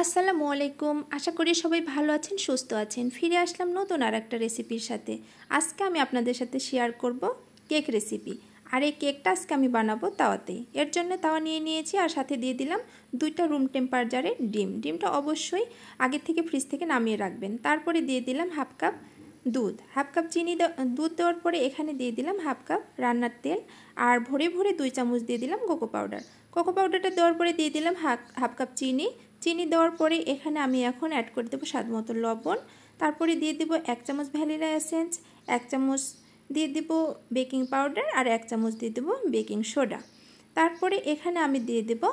আসসালামু আলাইকুম। আশা করি সবাই ভালো আছেন, সুস্থ আছেন। ফিরে আসলাম নতুন আরেকটা রেসিপির সাথে। আজকে আমি আপনাদের সাথে শেয়ার করব কেক রেসিপি। আর এই কেকটা আজকে আমি বানাবো তাওয়াতেই। এর জন্য তাওয়া নিয়ে নিয়েছি আর সাথে দিয়ে দিলাম 2টা রুম টেম্পারেচারের ডিম। ডিমটা অবশ্যই আগে থেকে ফ্রিজ থেকে নামিয়ে রাখবেন। তারপরে দিয়ে দিলাম হাফ কাপ দুধ, হাফ কাপ চিনি। দুধ দেওয়ার পরে এখানে দিয়ে দিলাম হাফ কাপ রান্নার তেল আর ভরে ভরে 2 চামচ দিয়ে দিলাম কোকো পাউডার। কোকো পাউডারটা দেওয়ার পরে দিয়ে দিলাম হাফ কাপ চিনি। চিনি দেওয়ার পরে এখানে আমি এখন অ্যাড করে দেবো স্বাদ মতো লবণ। তারপরে দিয়ে দেবো 1 চামচ ভ্যানিলা এসেন্স, 1 চামচ দিয়ে দেবো বেকিং পাউডার আর 1 চামচ দিয়ে দেবো বেকিং সোডা। তারপরে এখানে আমি দিয়ে দেবো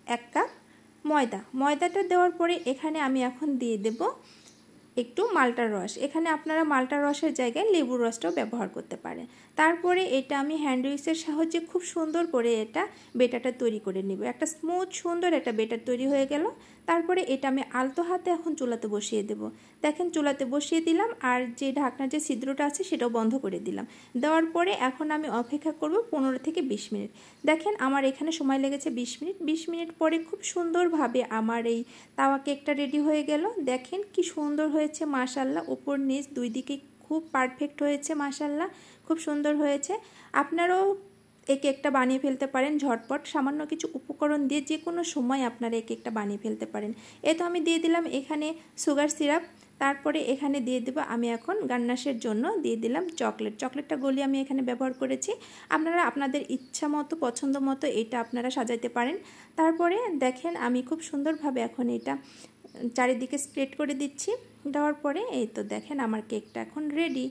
1 কাপ ময়দা। ময়দাটা দেওয়ার পরে এখানে আমি এখন দিয়ে দেবো একটু মাল্টার রস। এখানে আপনারা মাল্টার রসের জায়গায় লেবুর রসটাও ব্যবহার করতে পারেন। তারপরে এটা আমি হ্যান্ড উইক্সের সাহায্যে খুব সুন্দর করে এটা বেটারটা তৈরি করে নেব। একটা স্মুথ সুন্দর একটা বেটার তৈরি হয়ে গেল। তারপরে এটা আমি আলতো হাতে এখন চুলাতে বসিয়ে দেব। দেখেন চুলাতে বসিয়ে দিলাম আর যে ঢাকনার যে ছিদ্রটা আছে সেটাও বন্ধ করে দিলাম। দেওয়ার পরে এখন আমি অপেক্ষা করব 15 থেকে 20 মিনিট। দেখেন আমার এখানে সময় লেগেছে 20 মিনিট। 20 মিনিট পরে খুব সুন্দরভাবে আমার এই তাওয়া কেকটা রেডি হয়ে গেল। দেখেন কি সুন্দর হয়েছে মাশাআল্লাহ, উপর নিচ দুই দিকে খুব পারফেক্ট হয়েছে মাশাআল্লাহ, খুব সুন্দর হয়েছে। আপনারাও এই কেকটা বানিয়ে ফেলতে পারেন ঝটপট, সামান্য কিছু উপকরণ দিয়ে যে কোনো সময় আপনারা এই কেকটা বানিয়ে ফেলতে পারেন। এই তো আমি দিয়ে দিলাম এখানে সুগার সিরাপ। তারপরে এখানে দিয়ে দেব আমি এখন গার্নাশের জন্য দিয়ে দিলাম চকলেটটা গলিয়ে আমি এখানে ব্যবহার করেছি। আপনারা আপনাদের ইচ্ছা মতো পছন্দ মতো এটা আপনারা সাজাইতে পারেন। তারপরে দেখেন আমি খুব সুন্দরভাবে এখন এটা চারিদিকে স্প্রেড করে দিচ্ছি। দেওয়ার পরে এই তো দেখেন আমার কেকটা এখন রেডি।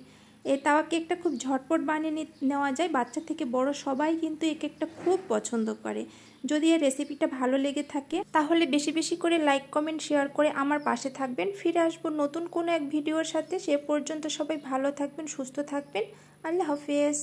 এই তাওয়া কেকটা খুব ঝটপট বানিয়ে নেওয়া যায়। বাচ্চা থেকে বড় সবাই কিন্তু এই কেকটা খুব পছন্দ করে। যদি এই রেসিপিটা ভালো লেগে থাকে তাহলে বেশি বেশি করে লাইক কমেন্ট শেয়ার করে আমার পাশে থাকবেন। ফিরে আসবো নতুন কোনো এক ভিডিওর সাথে। সে পর্যন্ত সবাই ভালো থাকবেন, সুস্থ থাকবেন। আল্লাহ হাফেজ।